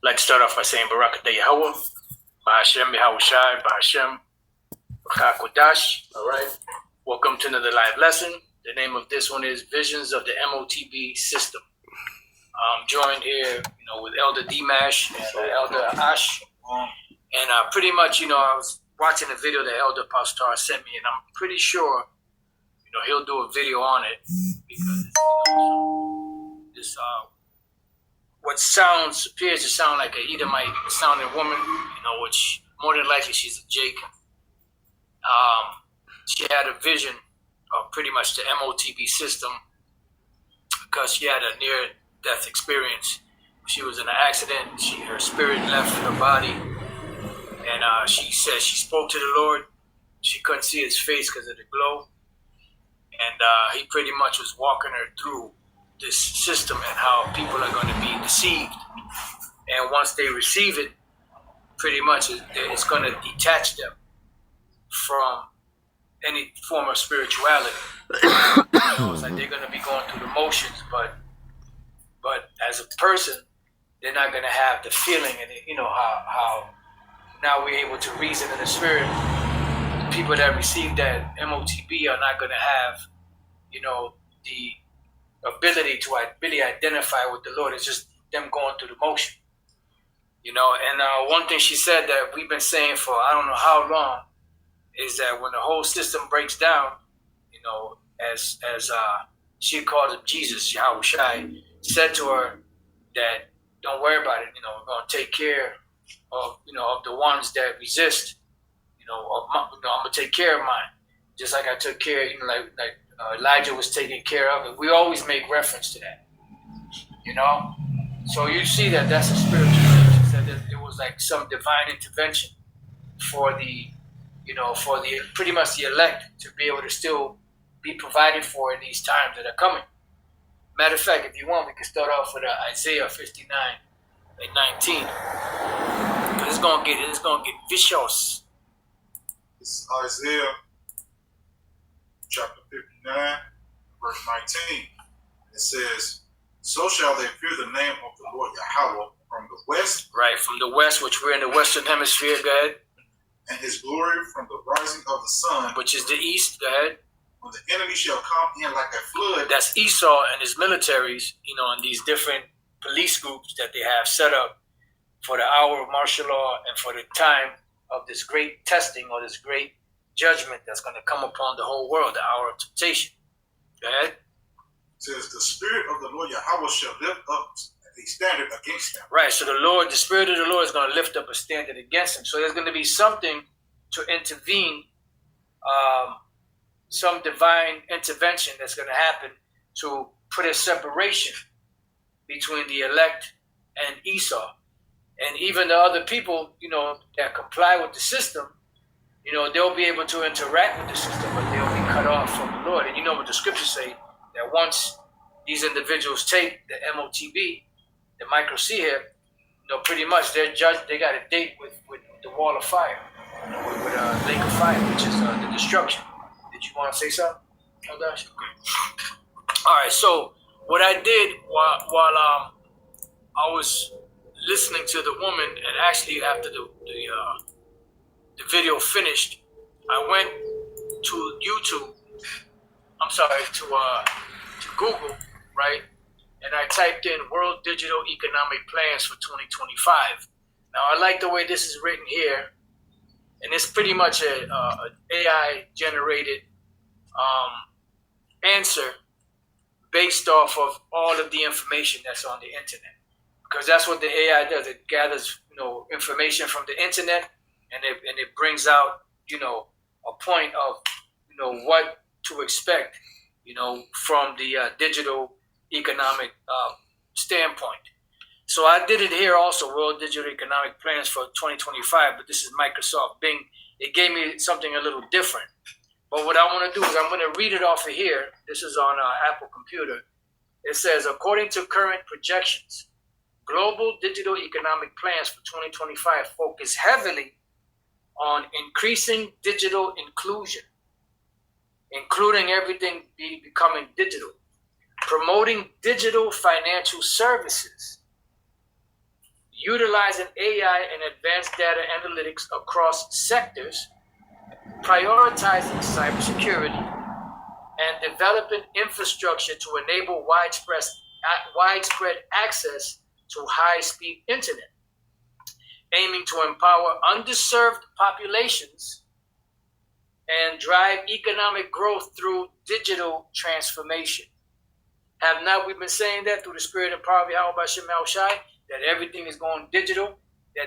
I'd like to start off by saying Barak Yahweh, Bahashem Yahushai, Bahashem Kodash. All right. Welcome to another live lesson. The name of this one is Visions of the MOTB System. I'm joined here, with Elder Dimash and Elder Ash. And pretty much, I was watching a video that Elder Pastor sent me, and I'm pretty sure, he'll do a video on it because this what appears to sound like a Edomite sounding woman, which more than likely she's a Jake. She had a vision of pretty much the MOTB system because she had a near-death experience. She was in an accident. Her spirit left her body, and she said she spoke to the Lord. She couldn't see his face because of the glow, and he pretty much was walking her through this system and how people are going to be deceived. And once they receive it, pretty much it's going to detach them from any form of spirituality. It's like they're going to be going through the motions, but as a person, they're not going to have the feeling, and how now we're able to reason in the spirit. The people that receive that MOTB are not going to have, the ability to really identify with the Lord. It's just them going through the motion, And one thing she said that we've been saying for I don't know how long is that when the whole system breaks down, as she calls him Jesus, Yahushai, said to her that don't worry about it. We're going to take care of of the ones that resist. I'm going to take care of mine, just like I took care. Like Elijah was taken care of, and we always make reference to that. So you see that's a spiritual thing. She said that it was like some divine intervention for the pretty much the elect to be able to still be provided for in these times that are coming. Matter of fact, if you want, we can start off with Isaiah 59 and 19. It's gonna get vicious. This is Isaiah chapter 59, verse 19. It says, "So shall they fear the name of the Lord Yahweh from the west." Right, from the west, which we're in the Western Hemisphere. Go ahead. "And his glory from the rising of the sun," which is the east. Go ahead. "When the enemy shall come in like a flood." That's Esau and his militaries, and these different police groups that they have set up for the hour of martial law and for the time of this great testing or this great judgment that's going to come upon the whole world, the hour of temptation. Go ahead. It says, "The spirit of the Lord Yahweh shall lift up a standard against them." Right, so the spirit of the Lord is going to lift up a standard against them. So there's going to be something to intervene, some divine intervention that's going to happen to put a separation between the elect and Esau. And even the other people, that comply with the system, they'll be able to interact with the system, but they'll be cut off from the Lord. And you know what the scriptures say, that once these individuals take the MOTB, the micro C here, pretty much they're judged, they got a date with the wall of fire, with a lake of fire, which is the destruction. Did you want to say something, Eldash? All right, so what I did while I was listening to the woman, and actually after the video finished, I went to YouTube. I'm sorry, to Google, right? And I typed in World Digital Economic Plans for 2025. Now I like the way this is written here, and it's pretty much an AI generated answer based off of all of the information that's on the internet. Because that's what the AI does. It gathers, information from the internet, and it brings out, a point of, what to expect, from the digital economic standpoint. So I did it here also, World Digital Economic Plans for 2025, but this is Microsoft Bing. It gave me something a little different. But what I want to do is I'm going to read it off of here. This is on Apple Computer. It says, according to current projections, global digital economic plans for 2025 focus heavily on increasing digital inclusion, including everything becoming digital, promoting digital financial services, utilizing AI and advanced data analytics across sectors, prioritizing cybersecurity, and developing infrastructure to enable widespread access to high-speed internet, aiming to empower underserved populations and drive economic growth through digital transformation. Have not we been saying that through the spirit and power of Yahweh Hashem Shai, that everything is going digital,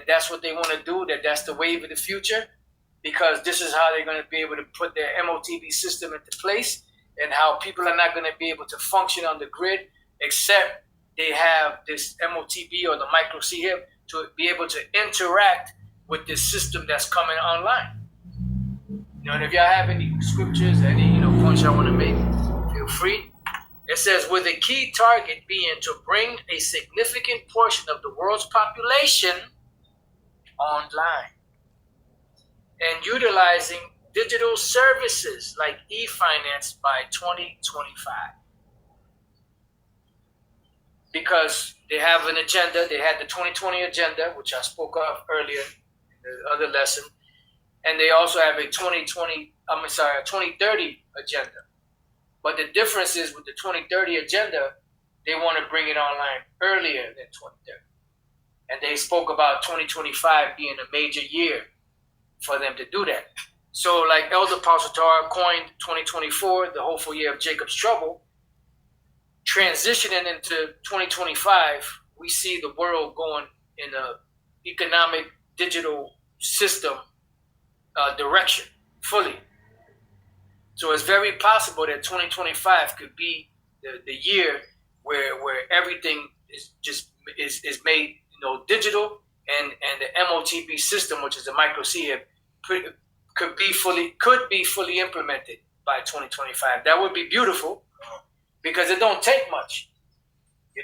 that's what they want to do, that's the wave of the future, because this is how they're going to be able to put their MOTB system into place, and how people are not going to be able to function on the grid except they have this MOTB or the micro CHIP to be able to interact with this system that's coming online. And if y'all have any scriptures, any points y'all want to make, feel free. It says, with a key target being to bring a significant portion of the world's population online and utilizing digital services like e-finance by 2025. Because they have an agenda, they had the 2020 agenda, which I spoke of earlier in the other lesson, and they also have a 2030 agenda. But the difference is with the 2030 agenda, they want to bring it online earlier than 2030. And they spoke about 2025 being a major year for them to do that. So like Elder Pastor coined 2024, the hopeful year of Jacob's trouble, transitioning into 2025, we see the world going in a economic digital system direction fully. So it's very possible that 2025 could be the year where everything is made digital, and the MOTB system, which is the micro CHIP, could be fully implemented by 2025. That would be beautiful, because it don't take much.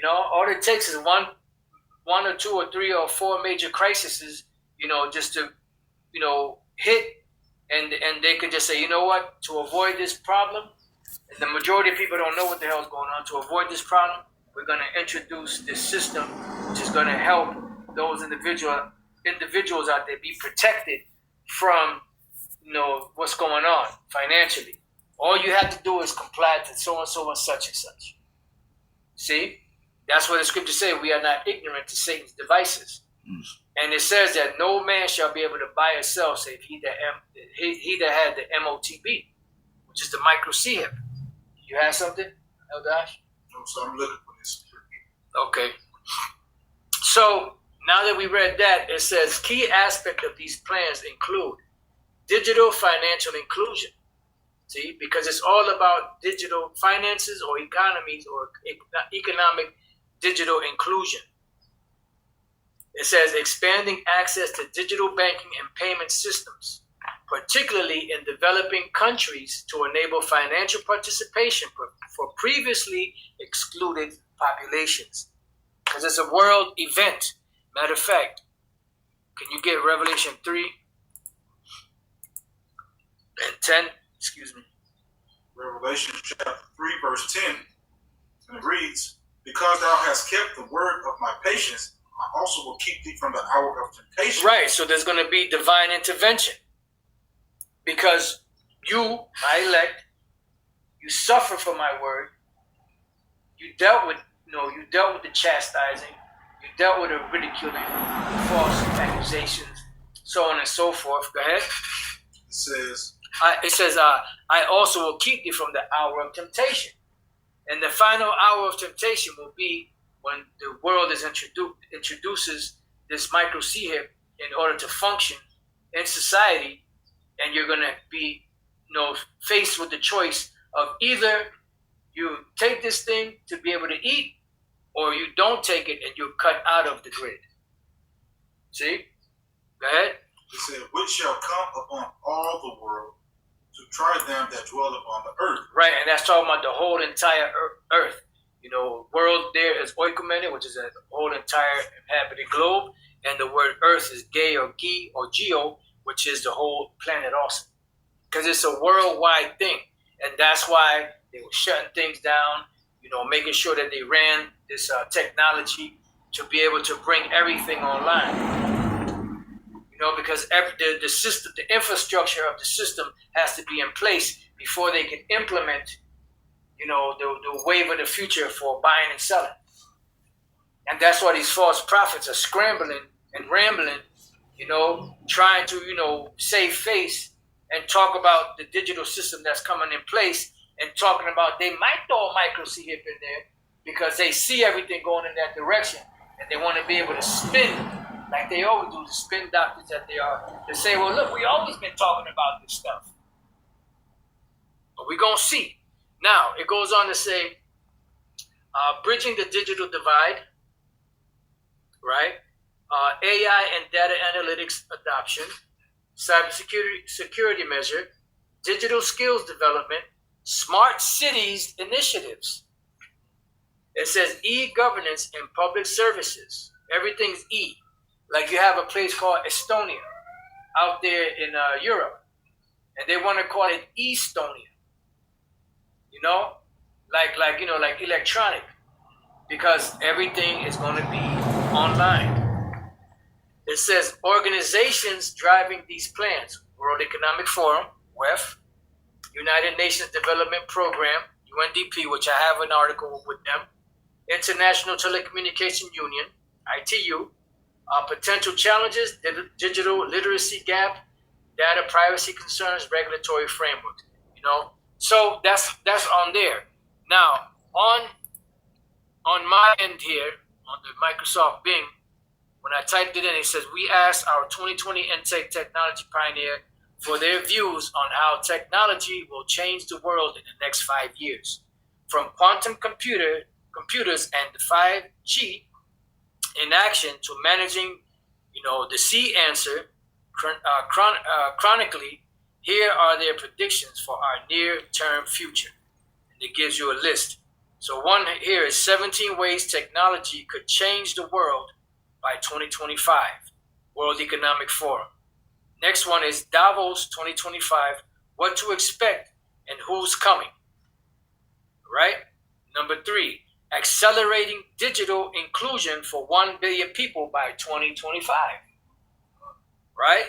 All it takes is one or two or three or four major crises, just to hit. And they could just say, you know what, to avoid this problem, and the majority of people don't know what the hell is going on, to avoid this problem, we're going to introduce this system, which is going to help those individuals out there be protected from, what's going on financially. All you have to do is comply to so-and-so and such and such. See? That's what the scriptures say. We are not ignorant to Satan's devices. And it says that no man shall be able to buy or sell, save he that had the MOTB, which is the micro CHIP. You have something, Eldash? No, so I'm looking for this. Okay. So now that we read that, it says key aspect of these plans include digital financial inclusion. See, because it's all about digital finances or economies or economic digital inclusion. It says expanding access to digital banking and payment systems, particularly in developing countries, to enable financial participation for previously excluded populations. Because it's a world event. Matter of fact, can you get Revelation 3 and 10? Excuse me. Revelation chapter 3, verse 10. And it reads, because thou hast kept the word of my patience, I also will keep thee from the hour of temptation. Right, so there's going to be divine intervention. Because you, my elect, you suffer for my word. You dealt with the chastising. You dealt with the ridiculing, false accusations, so on and so forth. Go ahead. It says, I also will keep thee from the hour of temptation. And the final hour of temptation will be when the world introduces this micro CHIP in order to function in society, and you're going to be faced with the choice of either you take this thing to be able to eat, or you don't take it and you're cut out of the grid. See? Go ahead. It said, which shall come upon all the world to try them that dwell upon the earth. Right, and that's talking about the whole entire earth. World there is oikumene, which is a whole entire inhabited globe, and the word earth is gay or gi or geo, which is the whole planet also. Because it's a worldwide thing, and that's why they were shutting things down, making sure that they ran this technology to be able to bring everything online. Because the system, the infrastructure of the system has to be in place before they can implement, the wave of the future for buying and selling. And that's why these false prophets are scrambling and rambling, trying to save face and talk about the digital system that's coming in place and talking about they might throw a microchip in there because they see everything going in that direction and they want to be able to spin like they always do, the spin doctors that they are, to say, well, look, we always been talking about this stuff. But we're going to see. Now, it goes on to say, bridging the digital divide, right? AI and data analytics adoption, cybersecurity measure, digital skills development, smart cities initiatives. It says e-governance in public services. Everything's E. Like you have a place called Estonia out there in Europe, and they want to call it Estonia. Like electronic, because everything is going to be online. It says organizations driving these plans: World Economic Forum, WEF, United Nations Development Program, UNDP, which I have an article with them, International Telecommunication Union, ITU, potential challenges, digital literacy gap, data privacy concerns, regulatory framework. So that's on there. Now on my end here on the Microsoft Bing, when I typed it in, it says we asked our 2020 Intake Technology Pioneer for their views on how technology will change the world in the next 5 years, from quantum computers and the 5G in action to managing, the C answer chronically. Here are their predictions for our near-term future. And it gives you a list. So one here is 17 ways technology could change the world by 2025, World Economic Forum. Next one is Davos 2025, what to expect and who's coming, right? Number 3, accelerating digital inclusion for 1 billion people by 2025, right?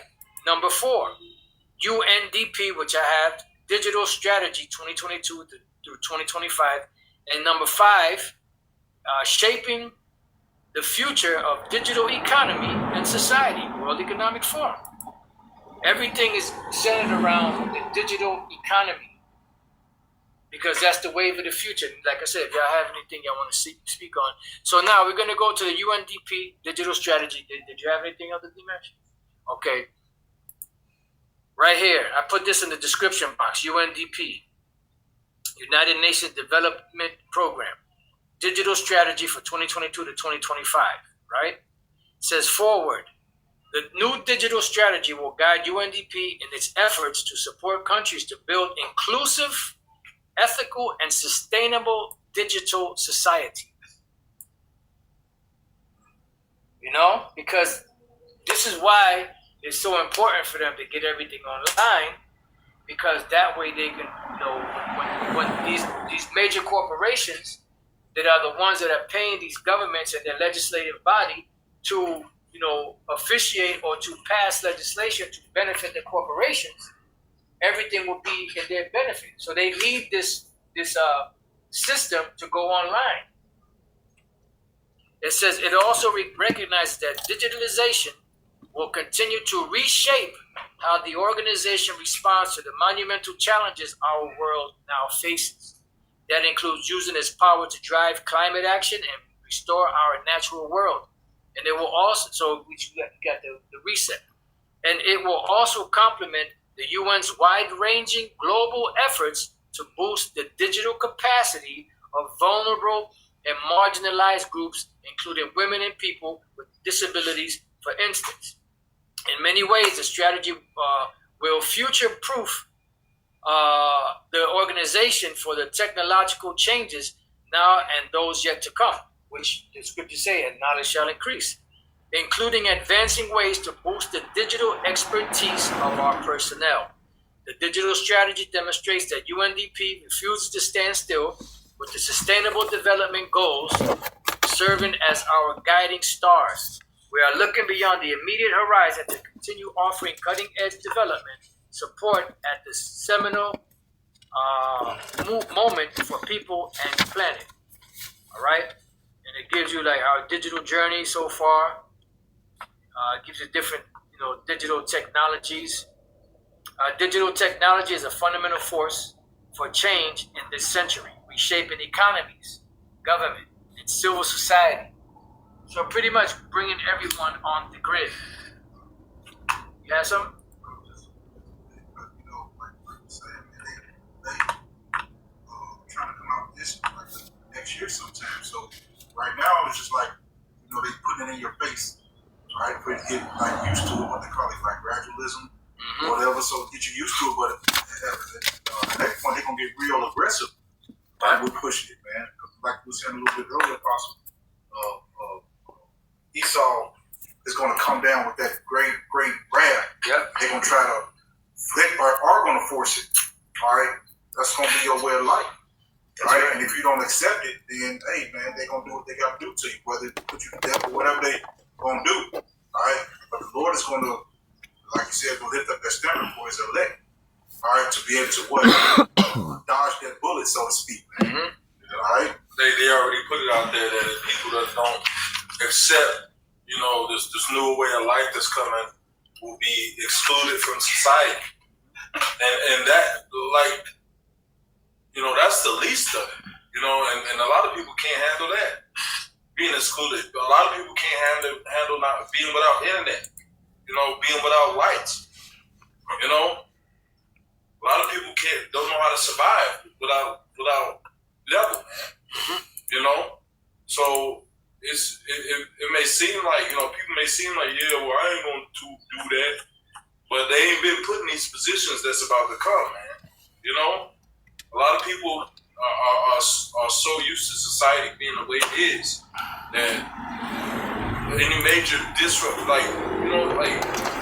Number 4, UNDP, which I have, Digital Strategy 2022 through 2025. And number 5, shaping the future of digital economy and society, World Economic Forum. Everything is centered around the digital economy because that's the wave of the future. Like I said, if y'all have anything y'all want to speak on. So now we're going to go to the UNDP Digital Strategy. Did you have anything else, Dimash? Okay. Right here, I put this in the description box, UNDP, United Nations Development Program, Digital Strategy for 2022 to 2025, right? It says forward, the new digital strategy will guide UNDP in its efforts to support countries to build inclusive, ethical, and sustainable digital society. Because this is why it's so important for them to get everything online, because that way they can, when these major corporations that are the ones that are paying these governments and their legislative body to, officiate or to pass legislation to benefit the corporations, everything will be in their benefit. So they need this system to go online. It says it also recognizes that digitalization will continue to reshape how the organization responds to the monumental challenges our world now faces. That includes using its power to drive climate action and restore our natural world. And it will also, so we got the reset. And it will also complement the UN's wide-ranging global efforts to boost the digital capacity of vulnerable and marginalized groups, including women and people with disabilities, for instance. In many ways, the strategy will future-proof the organization for the technological changes now and those yet to come, which the scriptures say, and knowledge shall increase, including advancing ways to boost the digital expertise of our personnel. The digital strategy demonstrates that UNDP refuses to stand still with the Sustainable Development Goals, serving as our guiding stars. We are looking beyond the immediate horizon to continue offering cutting-edge development support at this seminal moment for people and the planet. All right, and it gives you like our digital journey so far. It gives you different, digital technologies. Digital technology is a fundamental force for change in this century, reshaping economies, government, and civil society. So pretty much bringing everyone on the grid. You have some? Trying to come out with this next year sometime. So right now it's just like, they putting it in your face. Right? For you to get used to it, what they call it, like gradualism, whatever. So get you used to it, but at the next point they're gonna get real aggressive. Right? We're pushing it, man. Like we were saying a little bit earlier, Apostle, Esau is gonna come down with that great wrath. Yep. They're gonna try to, they are gonna force it. All right, that's gonna be your way of life. Right? And if you don't accept it, then hey, man, they're gonna do what they gotta do to you, whether they put you to death or whatever they gonna do. All right, but the Lord is going to, like you said, will lift up that standard for his elect. All right, to be able to what dodge that bullet, so to speak. Man. All right, they already put it out there that if people that don't accept, this new way of life that's coming will be excluded from society, and that that's the least of it. And a lot of people can't handle that. Being excluded. A lot of people can't handle not being without internet, being without lights. A lot of people don't know how to survive without level, man. So it may seem like, people may seem like, yeah, well, I ain't going to do that, but they ain't been put in these positions that's about to come, man. A lot of people are so used to society being the way it is that any major disrupt,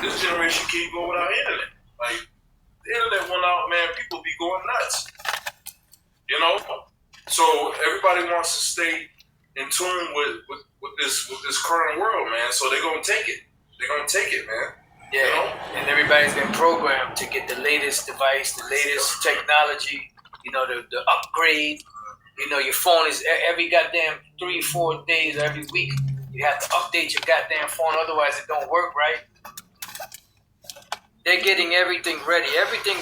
this generation can't go without internet. Like, the internet went out, man, people be going nuts. So everybody wants to stay in tune with this current world, man. So they're gonna take it. They're gonna take it, man. Yeah. And everybody's been programmed to get the latest device, the latest technology. The upgrade. Your phone is every goddamn 3-4 days or every week. You have to update your goddamn phone, otherwise it don't work right. They're getting everything ready. Everything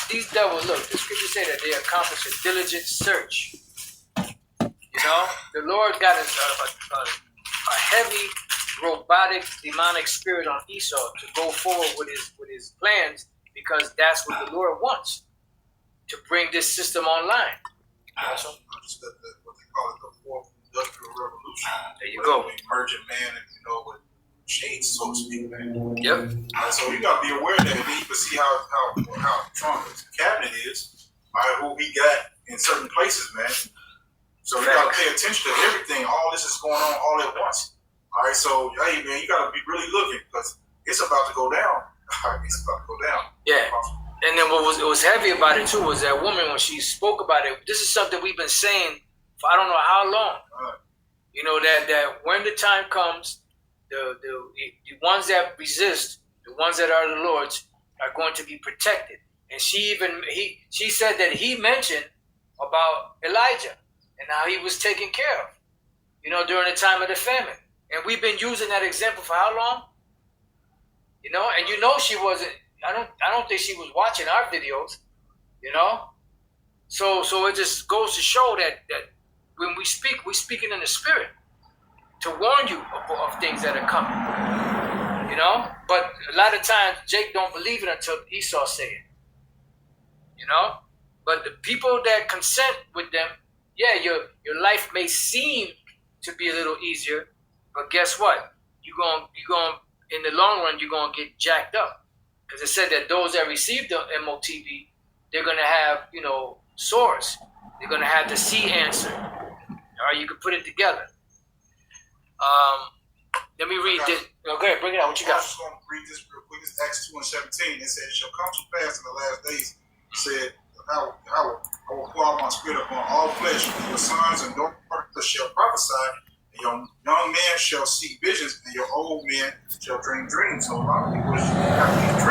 these devils, look, the scripture say that they accomplish a diligent search. The Lord got a heavy, robotic, demonic spirit on Esau to go forward with his plans, because that's what the Lord wants. To bring this system online. Awesome. What they call it, the fourth industrial revolution. There you go. Merging man and with machines, so to speak, man. Yep. So you gotta be aware of that, and then you can see how Trump's cabinet is, who he got in certain places, man. So you gotta pay attention to everything. All this is going on all at once. All right, so hey, man, you gotta be really looking, because it's about to go down. It's about to go down. Yeah. And then what was heavy about it too was that woman, when she spoke about it. This is something we've been saying for I don't know how long. That when the time comes, the ones that resist, the ones that are the Lord's, are going to be protected. And she said that he mentioned about Elijah and how he was taken care of, during the time of the famine. And we've been using that example for how long? And she wasn't. I don't think she was watching our videos, So it just goes to show that when we speak, we're speaking in the spirit to warn you of things that are coming, But a lot of times Jake don't believe it until Esau say it, But the people that consent with them, yeah, your life may seem to be a little easier, but guess what? You're going in the long run, you're gonna get jacked up. Because it said that those that received the MOTB, they're going to have, swords. They're going to have the C answer. All right, you can put it together. Let me read this. Go ahead, bring it out. What you got? I'm just going to read this real quick. It's Acts 2:17. It said, "It shall come to pass in the last days," said, I will pour out my spirit upon all flesh. Your sons and daughters shall prophesy, Your young men shall see visions, and your old men shall dream dreams. So a lot of people have to